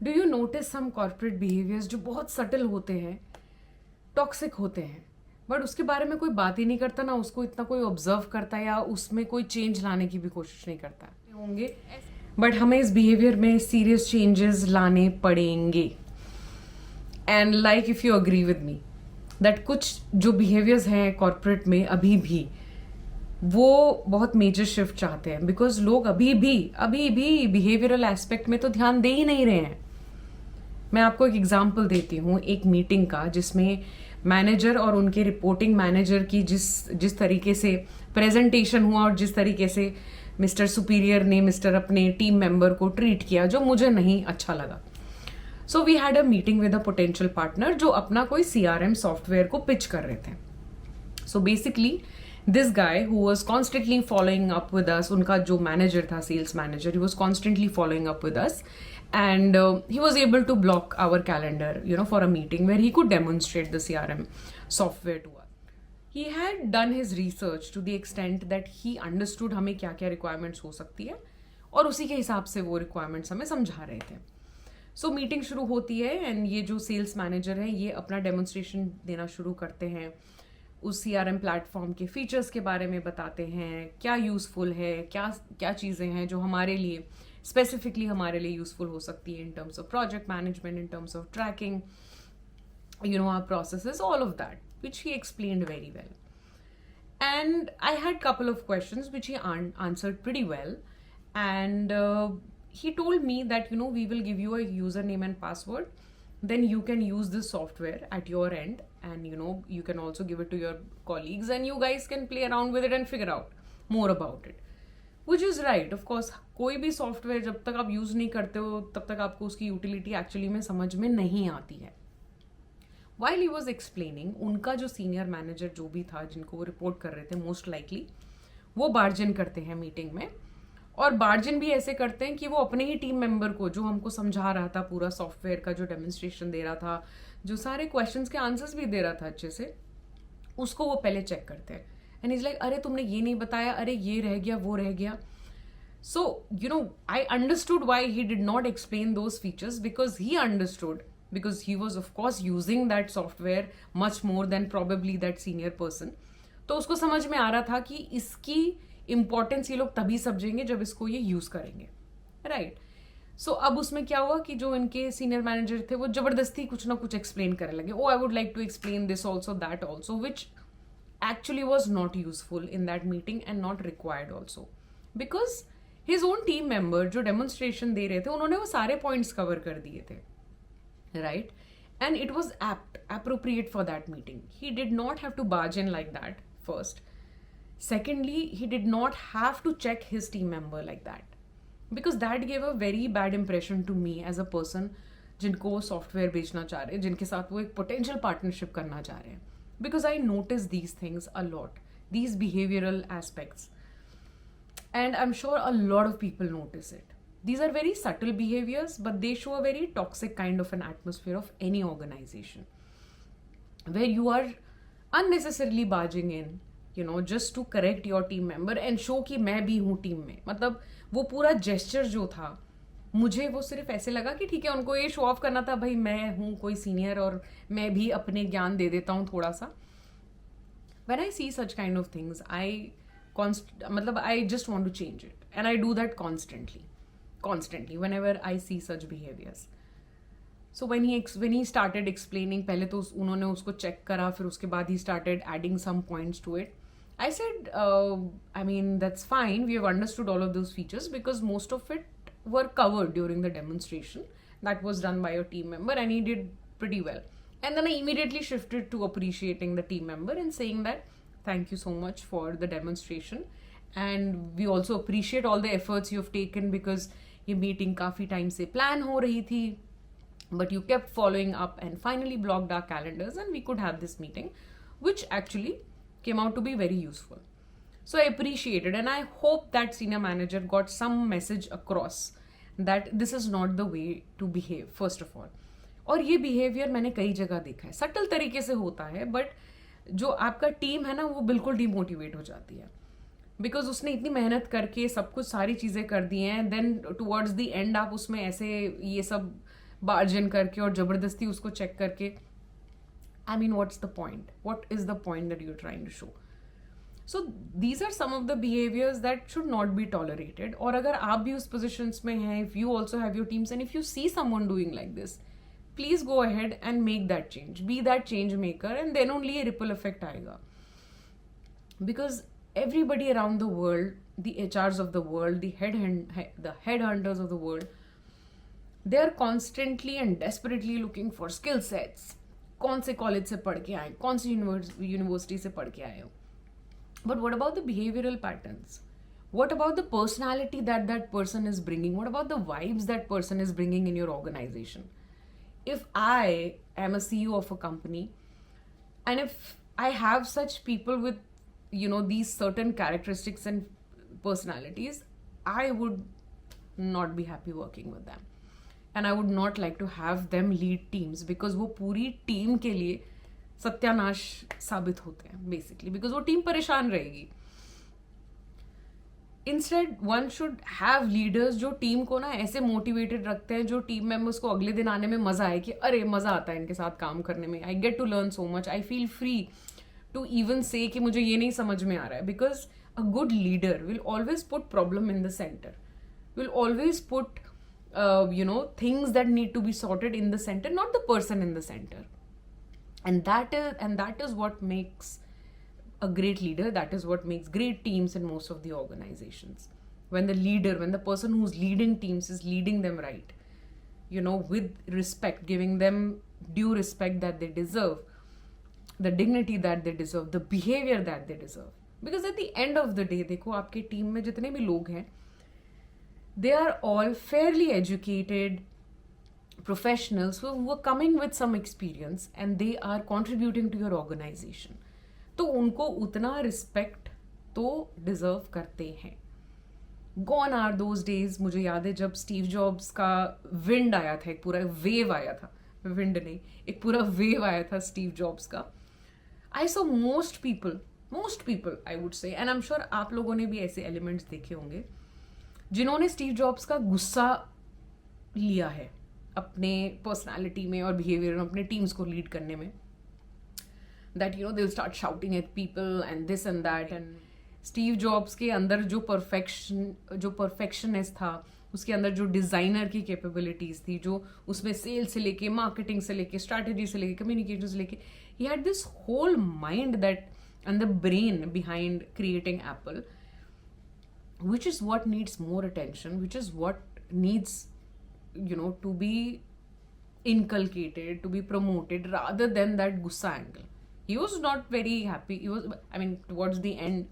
Do you notice some corporate behaviours जो बहुत subtle होते हैं, टॉक्सिक होते हैं, बट उसके बारे में कोई बात ही नहीं करता, ना उसको इतना कोई ऑब्जर्व करता है या उसमें कोई चेंज लाने की भी कोशिश नहीं करता होंगे, बट हमें इस बिहेवियर में सीरियस चेंजेस लाने पड़ेंगे. And like if you agree with me that कुछ जो बिहेवियर्स हैं कॉर्पोरेट में अभी भी वो बहुत मेजर शिफ्ट चाहते हैं, बिकॉज लोग अभी भी बिहेवियरल एस्पेक्ट में तो ध्यान दे ही नहीं रहे हैं. मैं आपको एक एग्जांपल देती हूँ एक मीटिंग का, जिसमें मैनेजर और उनके रिपोर्टिंग मैनेजर की जिस तरीके से प्रेजेंटेशन हुआ और जिस तरीके से मिस्टर सुपीरियर ने मिस्टर अपने टीम मेंबर को ट्रीट किया, जो मुझे नहीं अच्छा लगा. So we had a meeting with a potential partner जो अपना कोई CRM सॉफ्टवेयर को पिच कर रहे थे. So basically this guy who was constantly following up with us, उनका जो मैनेजर था, sales manager, he was constantly following up with us, and he was able to block our calendar, for a meeting where he could demonstrate the CRM software to us. He had done his research to the extent that he understood हमें क्या क्या requirements हो सकती है और उसी के हिसाब से वो requirements हमें समझा रहे थे. सो मीटिंग शुरू होती है एंड ये जो सेल्स मैनेजर है ये अपना डेमोन्स्ट्रेशन देना शुरू करते हैं, उस CRM प्लेटफॉर्म के फीचर्स के बारे में बताते हैं, क्या यूज़फुल है, क्या चीज़ें हैं जो हमारे लिए स्पेसिफिकली हमारे लिए यूजफुल हो सकती है in terms of project management, in terms of tracking, our processes, all of that, which he explained very well. And I had couple of questions which he answered pretty well. And he told me that, we will give you a username and password. Then you can use this software at your end. And, you can also give it to your colleagues. And you guys can play around with it and figure out more about it. Which is right, of course. कोई भी software जब तक आप use नहीं करते हो तब तक आपको उसकी यूटिलिटी एक्चुअली में समझ में नहीं आती है. While he was explaining, उनका जो सीनियर मैनेजर जो भी था जिनको वो रिपोर्ट कर रहे थे, मोस्ट लाइकली वो बार्जिन करते हैं मीटिंग में. और बार्जिन भी ऐसे करते हैं कि वो अपने ही टीम मेंबर को, जो हमको समझा रहा था, पूरा सॉफ्टवेयर का जो डेमोन्स्ट्रेशन दे रहा था, जो सारे क्वेश्चंस के आंसर्स भी दे रहा था अच्छे से, उसको वो पहले चेक करते हैं. एंड इज लाइक, अरे तुमने ये नहीं बताया, अरे ये रह गया, वो रह गया. So, I understood why he did not explain those features, because he understood, because he was of course using that software much more than probably that senior person. तो उसको समझ में आ रहा था कि इसकी इम्पोर्टेंस ये लोग तभी समझेंगे जब इसको ये यूज करेंगे, राइट. सो अब उसमें क्या हुआ कि जो इनके सीनियर मैनेजर थे वो जबरदस्ती कुछ ना कुछ एक्सप्लेन करने लगे. I would like to explain this also, that also, which actually was not useful in that meeting and not required also, because his own team member जो demonstration दे रहे थे उन्होंने वो सारे points cover कर दिए थे, right? And it was appropriate for that meeting. He did not have to barge in like that, first. Secondly, he did not have to check his team member like that, because that gave a very bad impression to me as a person जिनको वो software बेचना चाह रहे हैं, जिनके साथ वो एक पोटेंशियल पार्टनरशिप करना चाह रहे हैं. Because I notice these things a lot, these behavioral aspects. And I'm sure a lot of people notice it. These are very subtle behaviors, but they show a very toxic kind of an atmosphere of any organization, where you are unnecessarily barging in, just to correct your team member and show कि मैं भी हूँ team में. मतलब वो पूरा gesture जो था, मुझे वो सिर्फ ऐसे लगा कि ठीक है, उनको ये शो ऑफ करना था, भाई मैं हूँ कोई सीनियर और मैं भी अपने ज्ञान दे देता हूँ थोड़ा सा. When I see such kind of things, I just want to change it, and I do that constantly whenever I see such behaviors. So when he started explaining, पहले तो उन्होंने उसको चेक करा, फिर उसके बाद he started adding some points to it. I said, that's fine. We have understood all of those features because most of it were covered during the demonstration that was done by your team member, and he did pretty well. And then I immediately shifted to appreciating the team member and saying that thank you so much for the demonstration, and we also appreciate all the efforts you've taken, because ये meeting काफी time से plan हो रही थी, but you kept following up and finally blocked our calendars and we could have this meeting, which actually came out to be very useful. So I appreciate it, and I hope that senior manager got some message across that this is not the way to behave, first of all. और ये behaviour मैंने कई जगह देखा है, subtle तरीके से होता है, बट जो आपका टीम है ना वो बिल्कुल डिमोटिवेट हो जाती है, बिकॉज उसने इतनी मेहनत करके सब कुछ सारी चीज़ें कर दी हैं, देन टुवर्ड्स द एंड आप उसमें ऐसे ये सब बार्जन करके और जबरदस्ती उसको चेक करके. I mean, what's the point? What is the point that you're trying to show? So these are some of the behaviors that should not be tolerated. और अगर आप भी उस positions में हैं, if you also have your teams and if you see someone doing like this, please go ahead and make that change. Be that change maker, and then only a ripple effect आएगा. Because everybody around the world, the HRs of the world, the headhunters of the world, they are constantly and desperately looking for skill sets. कौन से college से पढ़ के आए, कौन सी university से पढ़ के आए हो. But what about the behavioural patterns? What about the personality that that person is bringing? What about the vibes that person is bringing in your organization? If I am a CEO of a company, and if I have such people with, you know, these certain characteristics and personalities, I would not be happy working with them. And I would not like to have them lead teams, because वो पूरी team के लिए सत्यानाश साबित होते हैं basically, because वो team परेशान रहेगी. Instead one should have leaders जो टीम को ना ऐसे मोटिवेटेड रखते हैं, जो टीम मेंबर्स को अगले दिन आने में मजा आए कि अरे मजा आता है इनके साथ काम करने में, I get to learn so much, I feel free to even say कि मुझे ये नहीं समझ में आ रहा है. Because a good leader will always put problem in the centre, will always put things that need to be sorted in the center, not the person in the center. And that is what makes a great leader. That is what makes great teams in most of the organizations. When the person who's leading teams is leading them right, with respect, giving them due respect that they deserve, the dignity that they deserve, the behavior that they deserve. Because at the end of the day, देखो आपके team में जितने भी लोग हैं, they are all fairly educated professionals who are coming with some experience and they are contributing to your organization. तो उनको उतना रिस्पेक्ट तो डिजर्व करते हैं. Gone are those days. मुझे याद है जब स्टीव जॉब्स का विंड आया था, एक पूरा वेव आया था, विंड नहीं, एक पूरा वेव आया था स्टीव जॉब्स का. I saw most people I would say, and I am sure आप लोगों ने भी ऐसे एलिमेंट्स देखे होंगे जिन्होंने स्टीव जॉब्स का गुस्सा लिया है अपने पर्सनालिटी में और बिहेवियर में, अपने टीम्स को लीड करने में. That they'll start shouting at people and this and that. And Steve jobs के अंदर जो परफेक्शनिस्ट था, उसके अंदर जो डिज़ाइनर की कैपेबिलिटीज़ थी, जो उसमें सेल्स से लेके, मार्केटिंग से लेके, स्ट्रैटेजी से लेके, कम्युनिकेशन से लेके, he had this whole mind that and the brain behind creating Apple, which is what needs more attention, which is what needs to be inculcated, to be promoted, rather than that gussa angle. He was not very happy. Towards the end,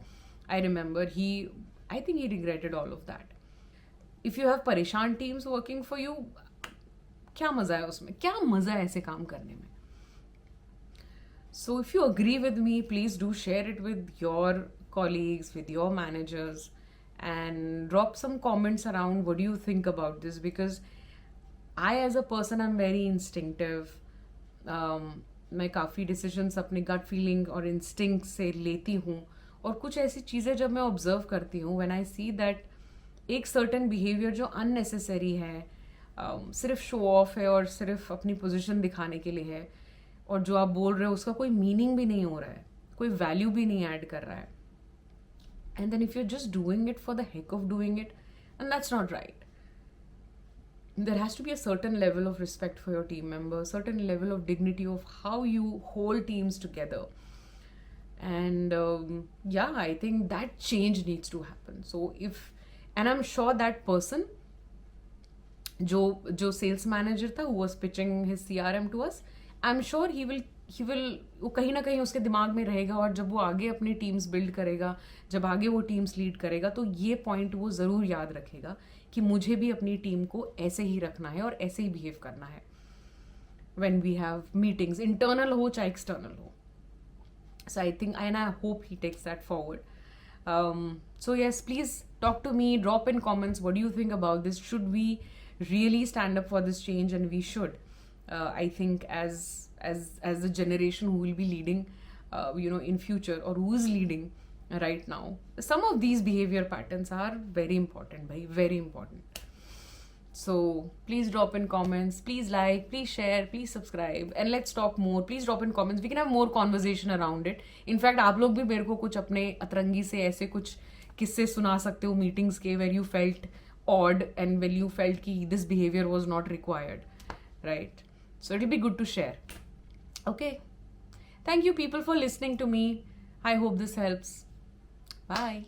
I remember I think he regretted all of that. If you have परेशान teams working for you, क्या मजा है उसमें, क्या मजा है ऐसे काम करने में. So if you agree with me, please do share it with your colleagues, with your managers, and drop some comments around what do you think about this, because I as a person am very instinctive. मैं काफ़ी decisions अपने gut feeling और instinct से लेती हूँ, और कुछ ऐसी चीज़ें जब मैं ऑब्जर्व करती हूँ, व्हेन आई सी दैट एक सर्टन बिहेवियर जो अननेसेसरी है, सिर्फ शो ऑफ है और सिर्फ अपनी पोजीशन दिखाने के लिए है, और जो आप बोल रहे हो उसका कोई मीनिंग भी नहीं हो रहा है, कोई वैल्यू भी नहीं ऐड कर रहा है, and then if you are just doing it for the heck of doing it, and that's not right. There has to be a certain level of respect for your team members, certain level of dignity of how you hold teams together. And I think that change needs to happen. So and I'm sure that person, जो sales manager था, who was pitching his CRM to us, I'm sure he will वो कहीं ना कहीं उसके दिमाग में रहेगा, और जब वो आगे अपनी टीम्स बिल्ड करेगा, जब आगे वो टीम्स लीड करेगा, तो ये पॉइंट वो ज़रूर याद रखेगा कि मुझे भी अपनी टीम को ऐसे ही रखना है और ऐसे ही बिहेव करना है when we have meetings, internal हो चाहे external हो. So I think, and I hope he takes that forward. So yes, please talk to me, drop in comments, what do you think about this? Should we really stand up for this change? And we should. I think as the generation who will be leading in future, or who is leading right now, some of these behavior patterns are very important, very important. So please drop in comments, please like, please share, please subscribe, and let's talk more. Please drop in comments. We can have more conversation around it. In fact, आप लोग भी मेरे को कुछ अपने अतरंगी से ऐसे कुछ किस्से सुना सकते हो मीटिंग्स के, where you felt odd and when you felt कि this behavior was not required, right? So it'll be good to share. Okay. Thank you people for listening to me. I hope this helps. Bye.